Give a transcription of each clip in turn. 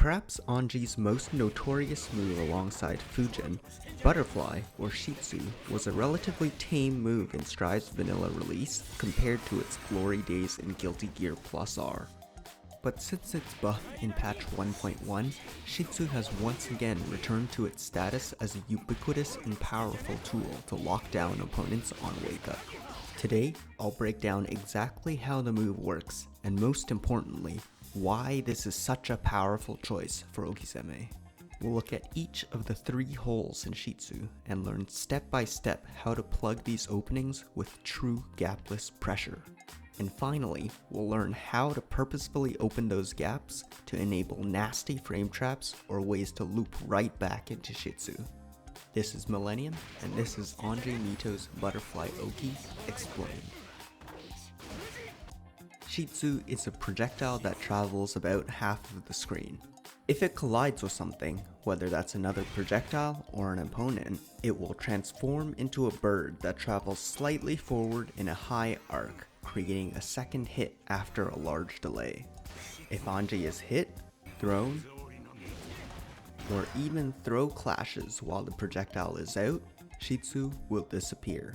Perhaps Anji's most notorious move alongside Fujin, Butterfly or Shitsu, was a relatively tame move in Strive's vanilla release compared to its glory days in Guilty Gear Plus R. But since its buff in patch 1.1, Shitsu has once again returned to its status as a ubiquitous and powerful tool to lock down opponents on Wakeup. Today, I'll break down exactly how the move works, and most importantly, why this is such a powerful choice for Okizeme. We'll look at each of the 3 holes in Shitsu and learn step by step how to plug these openings with true gapless pressure. And finally, we'll learn how to purposefully open those gaps to enable nasty frame traps or ways to loop right back into Shitsu. This is Millennium, and this is Anji Mito's Butterfly Oki Explained. Shitsu is a projectile that travels about half of the screen. If it collides with something, whether that's another projectile or an opponent, it will transform into a bird that travels slightly forward in a high arc, creating a second hit after a large delay. If Anji is hit, thrown, or even throw clashes while the projectile is out, Shitsu will disappear.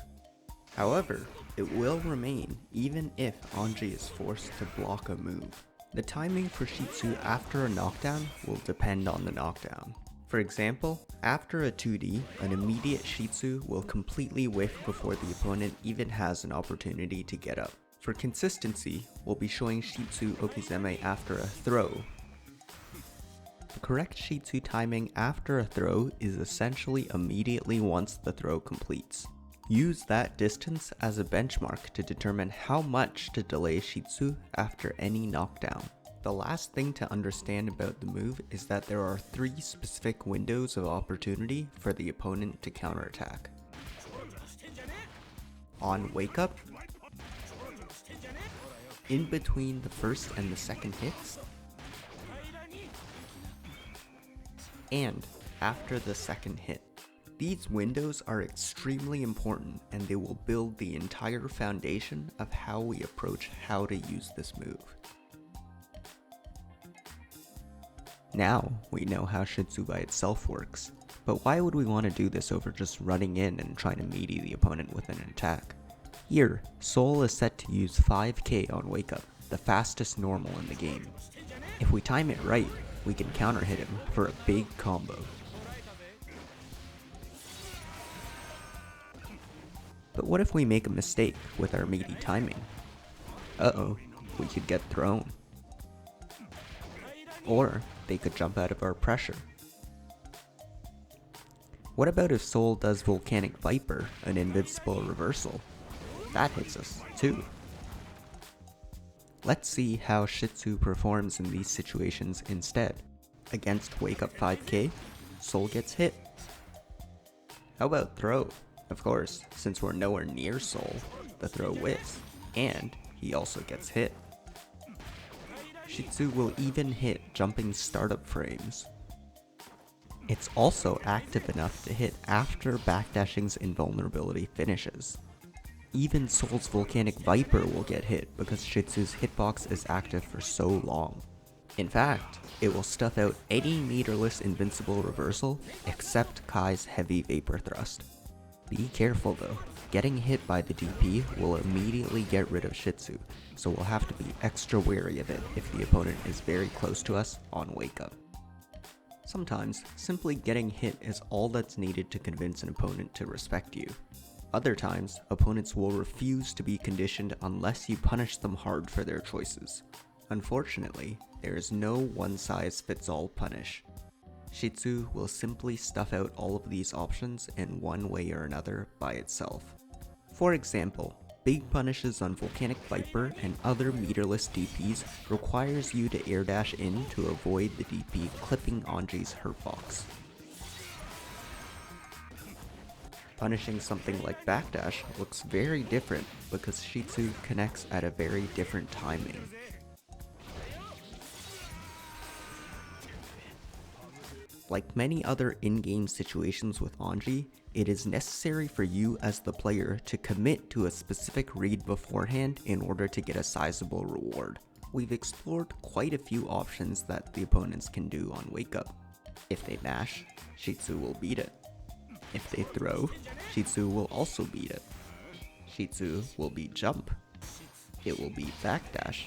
However, it will remain even if Anji is forced to block a move. The timing for Shitsu after a knockdown will depend on the knockdown. For example, after a 2D, an immediate Shitsu will completely whiff before the opponent even has an opportunity to get up. For consistency, we'll be showing Shitsu Okizeme after a throw. The correct Shitsu timing after a throw is essentially immediately once the throw completes. Use that distance as a benchmark to determine how much to delay Shitsu after any knockdown. The last thing to understand about the move is that there are 3 specific windows of opportunity for the opponent to counterattack. On Wakeup, in between the first and the second hits, and after the second hit. These windows are extremely important, and they will build the entire foundation of how we approach how to use this move. Now we know how Shitsu by itself works, but why would we want to do this over just running in and trying to meaty the opponent with an attack? Here, Soul is set to use 5k on Wakeup, the fastest normal in the game. If we time it right, we can counter hit him for a big combo. But what if we make a mistake with our meaty timing? Uh-oh, we could get thrown. Or they could jump out of our pressure. What about if Soul does Volcanic Viper, an invincible reversal? That hits us, too. Let's see how Shitsu performs in these situations instead. Against Wakeup 5k, Soul gets hit. How about throw? Of course, since we're nowhere near Soul, the throw whiffs, and he also gets hit. Shitsu will even hit jumping startup frames. It's also active enough to hit after backdashing's invulnerability finishes. Even Soul's Volcanic Viper will get hit because Shitsu's hitbox is active for so long. In fact, it will stuff out any meterless invincible reversal except Kai's Heavy Vapor Thrust. Be careful though, getting hit by the DP will immediately get rid of Shitsu, so we'll have to be extra wary of it if the opponent is very close to us on Wakeup. Sometimes, simply getting hit is all that's needed to convince an opponent to respect you. Other times, opponents will refuse to be conditioned unless you punish them hard for their choices. Unfortunately, there is no one-size-fits-all punish. Shitsu will simply stuff out all of these options in one way or another by itself. For example, big punishes on Volcanic Viper and other meterless DPs requires you to air dash in to avoid the DP clipping Anji's hurtbox. Punishing something like backdash looks very different because Shitsu connects at a very different timing. Like many other in-game situations with Anji, it is necessary for you as the player to commit to a specific read beforehand in order to get a sizable reward. we've explored quite a few options that the opponents can do on Wakeup. If they mash, Shitsu will beat it. If they throw, Shitsu will also beat it. Shitsu will beat jump. It will beat backdash.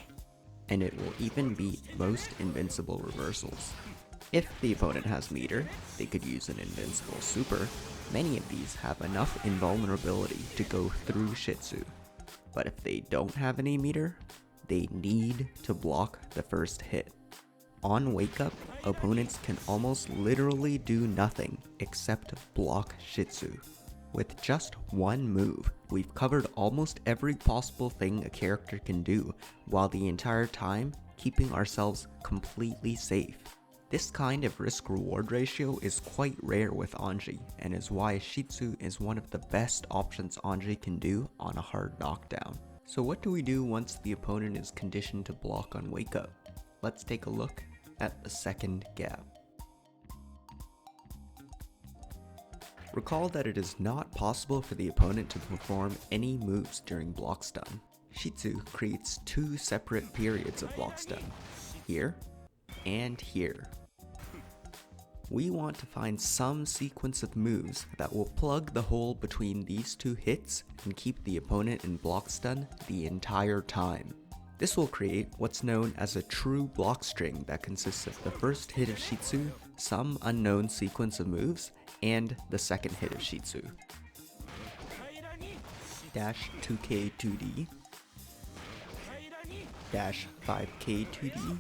And it will even beat most invincible reversals. If the opponent has meter, they could use an invincible super. Many of these have enough invulnerability to go through Shitsu. But if they don't have any meter, they need to block the first hit. On Wakeup, opponents can almost literally do nothing except block Shitsu. With just one move, we've covered almost every possible thing a character can do, while the entire time keeping ourselves completely safe. This kind of risk-reward ratio is quite rare with Anji, and is why Shitsu is one of the best options Anji can do on a hard knockdown. So what do we do once the opponent is conditioned to block on Wakeup? Let's take a look at the second gap. Recall that it is not possible for the opponent to perform any moves during block stun. Shitsu creates two separate periods of block stun, here and here. We want to find some sequence of moves that will plug the hole between these two hits and keep the opponent in block stun the entire time. This will create what's known as a true block string that consists of the first hit of Shitsu, some unknown sequence of moves, and the second hit of Shitsu. Dash 2k 2d, dash 5k 2d,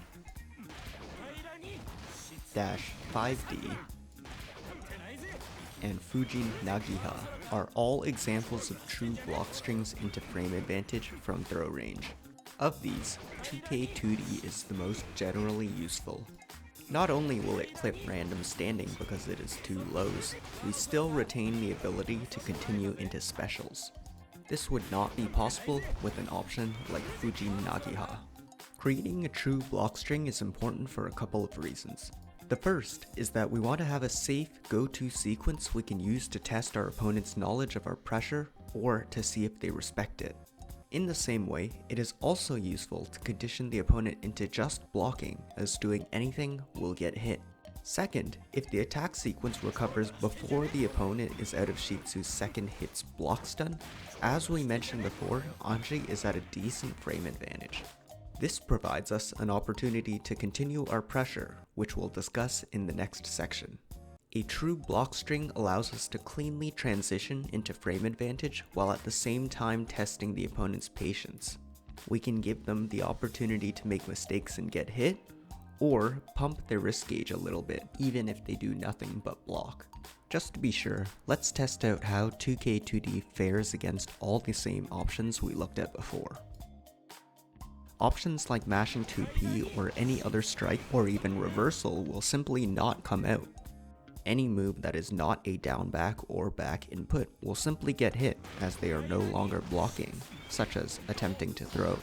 dash 5d, and Fujin Nagiha are all examples of true block strings into frame advantage from throw range. Of these, 2k 2d is the most generally useful. Not only will it clip random standing because it is two lows, we still retain the ability to continue into specials. This would not be possible with an option like Fujin Nagiha. Creating a true block string is important for a couple of reasons. The first is that we want to have a safe go-to sequence we can use to test our opponent's knowledge of our pressure or to see if they respect it. In the same way, it is also useful to condition the opponent into just blocking, as doing anything will get hit. Second, if the attack sequence recovers before the opponent is out of Shitsu's second hit's block stun, as we mentioned before, Anji is at a decent frame advantage. This provides us an opportunity to continue our pressure, which we'll discuss in the next section. A true block string allows us to cleanly transition into frame advantage while at the same time testing the opponent's patience. We can give them the opportunity to make mistakes and get hit, or pump their risk gauge a little bit, even if they do nothing but block. Just to be sure, let's test out how 2k2d fares against all the same options we looked at before. Options like mashing 2p or any other strike or even reversal will simply not come out. Any move that is not a down back or back input will simply get hit as they are no longer blocking, such as attempting to throw.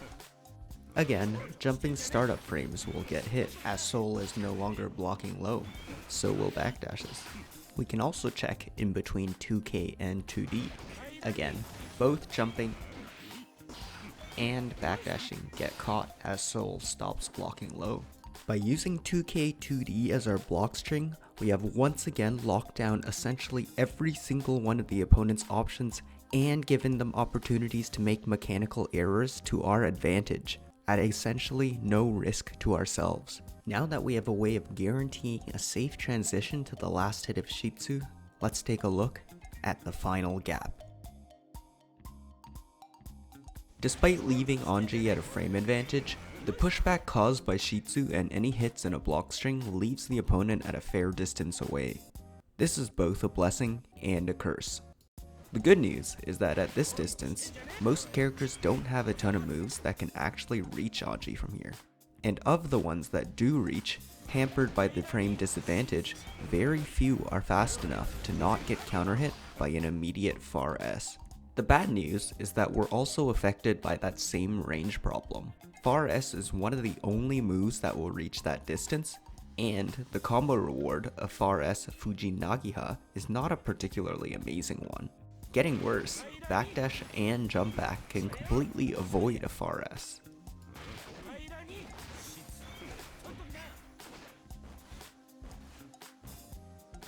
Again, jumping startup frames will get hit as Soul is no longer blocking low, so will backdashes. We can also check in between 2k and 2d. Again, both jumping and backdashing get caught as Soul stops blocking low. By using 2k 2d as our block string, we have once again locked down essentially every single one of the opponent's options and given them opportunities to make mechanical errors to our advantage, at essentially no risk to ourselves. Now that we have a way of guaranteeing a safe transition to the last hit of Shitsu, let's take a look at the final gap. Despite leaving Anji at a frame advantage, the pushback caused by Shitsu and any hits in a block string leaves the opponent at a fair distance away. This is both a blessing and a curse. The good news is that at this distance, most characters don't have a ton of moves that can actually reach Anji from here. And of the ones that do reach, hampered by the frame disadvantage, very few are fast enough to not get counter hit by an immediate far S. The bad news is that we're also affected by that same range problem. Far S is one of the only moves that will reach that distance, and the combo reward of Far S Fujin Nagiha is not a particularly amazing one. Getting worse, backdash and jump back can completely avoid a Far S.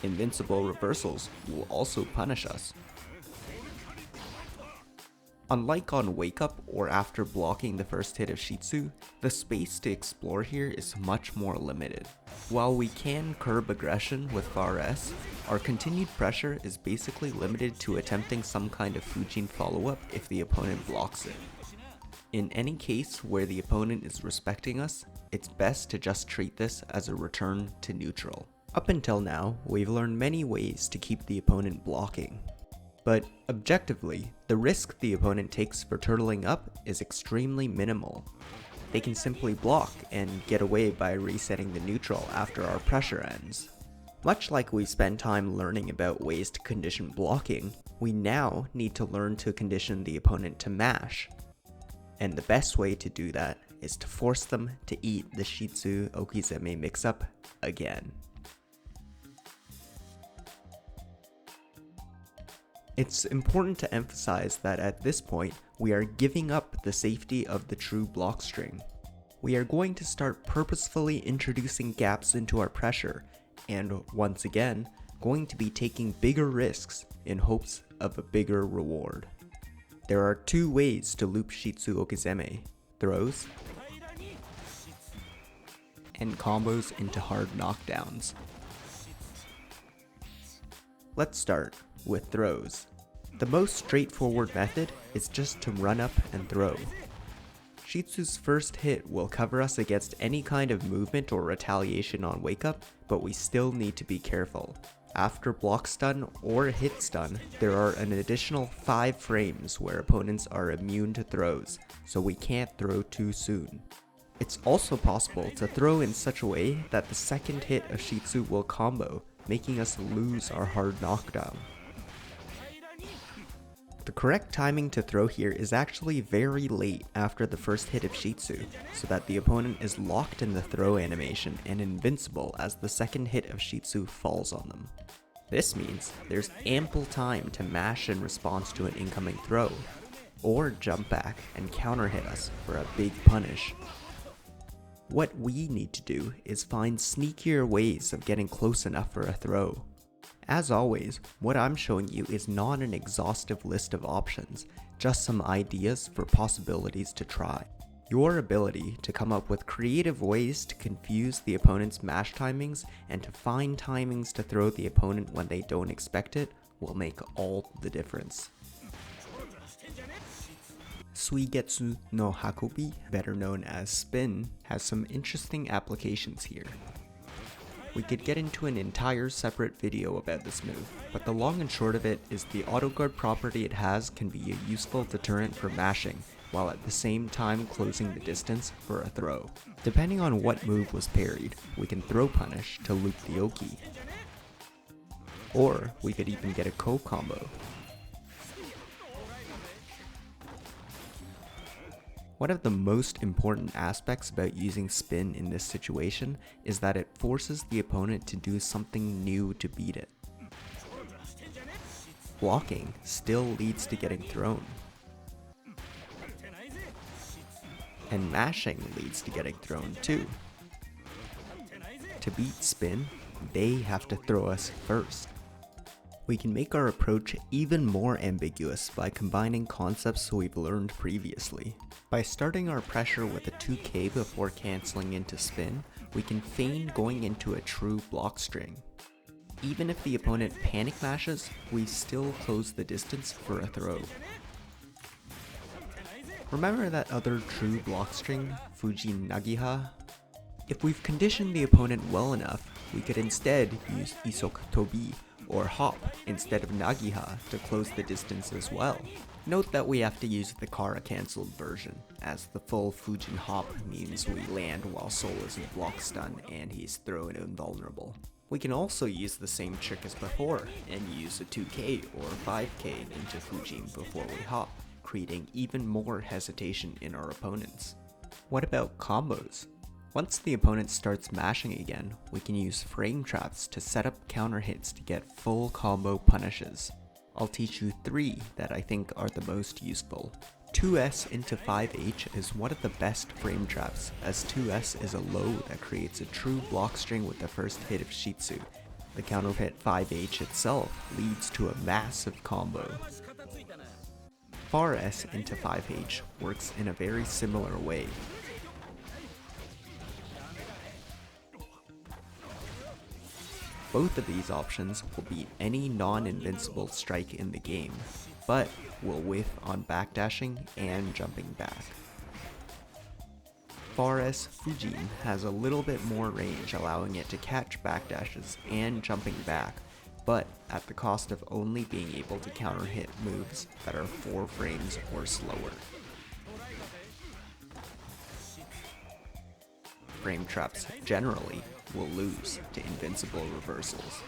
Invincible reversals will also punish us. Unlike on Wakeup or after blocking the first hit of Shitsu, the space to explore here is much more limited. While we can curb aggression with Far S, our continued pressure is basically limited to attempting some kind of Fujin follow-up if the opponent blocks it. In any case where the opponent is respecting us, it's best to just treat this as a return to neutral. Up until now, we've learned many ways to keep the opponent blocking. But objectively, the risk the opponent takes for turtling up is extremely minimal. They can simply block and get away by resetting the neutral after our pressure ends. Much like we spend time learning about ways to condition blocking, we now need to learn to condition the opponent to mash. And the best way to do that is to force them to eat the Shitsu Okizeme mix-up again. It's important to emphasize that at this point, we are giving up the safety of the true block string. We are going to start purposefully introducing gaps into our pressure, and once again, going to be taking bigger risks in hopes of a bigger reward. There are two ways to loop Shitsu Okizeme: throws and combos into hard knockdowns. Let's start with throws. The most straightforward method is just to run up and throw. Shitsu's first hit will cover us against any kind of movement or retaliation on Wakeup, but we still need to be careful. After block stun or hit stun, there are an additional 5 frames where opponents are immune to throws, so we can't throw too soon. It's also possible to throw in such a way that the second hit of Shitsu will combo, making us lose our hard knockdown. The correct timing to throw here is actually very late after the first hit of Shitsu, so that the opponent is locked in the throw animation and invincible as the second hit of Shitsu falls on them. This means there's ample time to mash in response to an incoming throw, or jump back and counter hit us for a big punish. What we need to do is find sneakier ways of getting close enough for a throw. As always, what I'm showing you is not an exhaustive list of options, just some ideas for possibilities to try. Your ability to come up with creative ways to confuse the opponent's mash timings and to find timings to throw the opponent when they don't expect it will make all the difference. Suigetsu no Hakobi, better known as spin, has some interesting applications here. We could get into an entire separate video about this move, but the long and short of it is the auto guard property it has can be a useful deterrent for mashing, while at the same time closing the distance for a throw. Depending on what move was parried, we can throw punish to loop the Oki. Or we could even get a co-combo. One of the most important aspects about using spin in this situation is that it forces the opponent to do something new to beat it. Blocking still leads to getting thrown. And mashing leads to getting thrown too. To beat spin, they have to throw us first. We can make our approach even more ambiguous by combining concepts we've learned previously. By starting our pressure with a 2K before cancelling into spin, we can feign going into a true block string. Even if the opponent panic mashes, we still close the distance for a throw. Remember that other true block string, Fujin Nagiha? If we've conditioned the opponent well enough, we could instead use Isok Tobi or hop instead of Nagiha to close the distance as well. Note that we have to use the Kara cancelled version, as the full Fujin hop means we land while Soul is in block stun and he's thrown invulnerable. We can also use the same trick as before and use a 2K or 5K into Fujin before we hop, creating even more hesitation in our opponents. What about combos? Once the opponent starts mashing again, we can use frame traps to set up counter hits to get full combo punishes. I'll teach you 3 that I think are the most useful. 2S into 5H is one of the best frame traps, as 2S is a low that creates a true block string with the first hit of Shitsu. The counter hit 5H itself leads to a massive combo. Far S into 5H works in a very similar way. Both of these options will beat any non-invincible strike in the game, but will whiff on backdashing and jumping back. Far S Fujin has a little bit more range, allowing it to catch backdashes and jumping back, but at the cost of only being able to counter hit moves that are 4 frames or slower. Frame traps generally will lose to invincible reversals.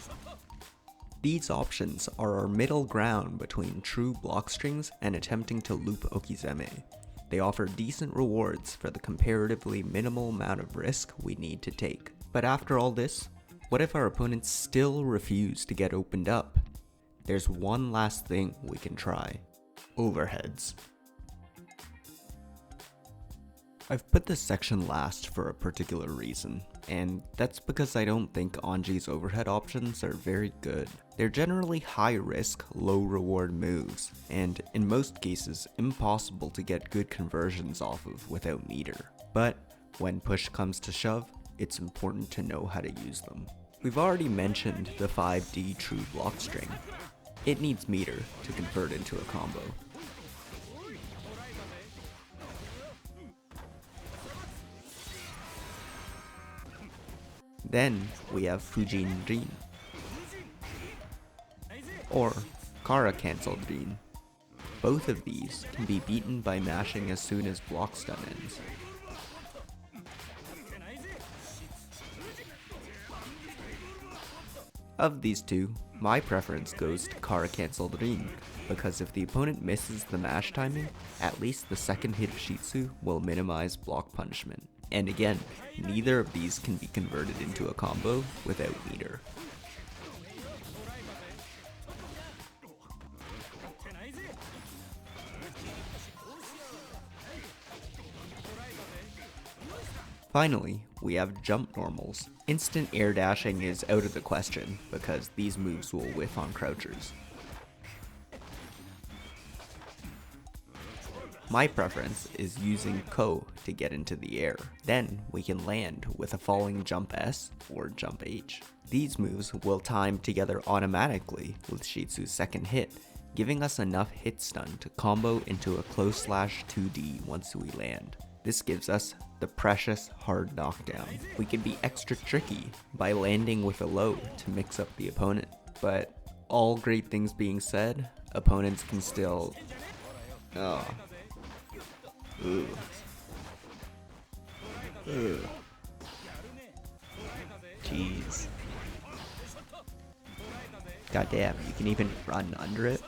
These options are our middle ground between true block strings and attempting to loop Okizeme. They offer decent rewards for the comparatively minimal amount of risk we need to take. But after all this, what if our opponents still refuse to get opened up? There's one last thing we can try: overheads. I've put this section last for a particular reason, and that's because I don't think Anji's overhead options are very good. They're generally high risk, low reward moves, and in most cases impossible to get good conversions off of without meter. But when push comes to shove, it's important to know how to use them. We've already mentioned the 5D true block string. It needs meter to convert into a combo. Then we have Fujin Rin, or Kara cancelled Rin. Both of these can be beaten by mashing as soon as block stun ends. Of these two, my preference goes to Kara cancelled Rin, because if the opponent misses the mash timing, at least the second hit of Shitsu will minimize block punishment. And again, neither of these can be converted into a combo without meter. Finally, we have jump normals. Instant air dashing is out of the question because these moves will whiff on crouchers. My preference is using Ko to get into the air. Then we can land with a falling jump S or jump H. These moves will time together automatically with Shitsu's second hit, giving us enough hit stun to combo into a close slash 2D once we land. This gives us the precious hard knockdown. We can be extra tricky by landing with a low to mix up the opponent, but all great things being said, opponents can still... Ooh. Jeez. Goddamn, you can even run under it?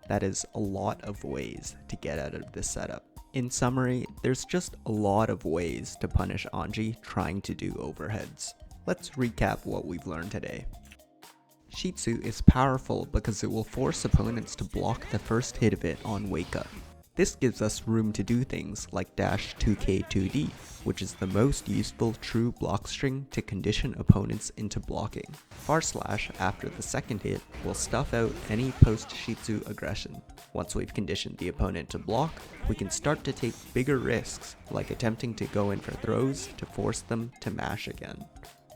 That is a lot of ways to get out of this setup. In summary, there's just a lot of ways to punish Anji trying to do overheads. Let's recap what we've learned today. Shitsu is powerful because it will force opponents to block the first hit of it on Wakeup. This gives us room to do things like dash 2K2D, which is the most useful true block string to condition opponents into blocking. Far slash after the second hit will stuff out any post-Shitsu aggression. Once we've conditioned the opponent to block, we can start to take bigger risks, like attempting to go in for throws to force them to mash again.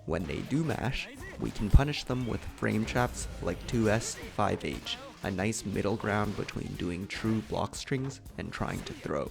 When they do mash, we can punish them with frame traps like 2S, 5H, a nice middle ground between doing true block strings and trying to throw.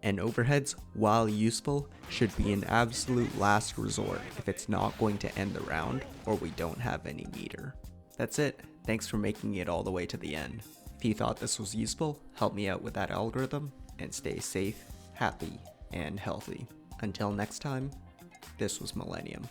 And overheads, while useful, should be an absolute last resort if it's not going to end the round or we don't have any meter. That's it. Thanks for making it all the way to the end. If you thought this was useful, help me out with that algorithm, and stay safe, happy, and healthy. Until next time, this was Millennium.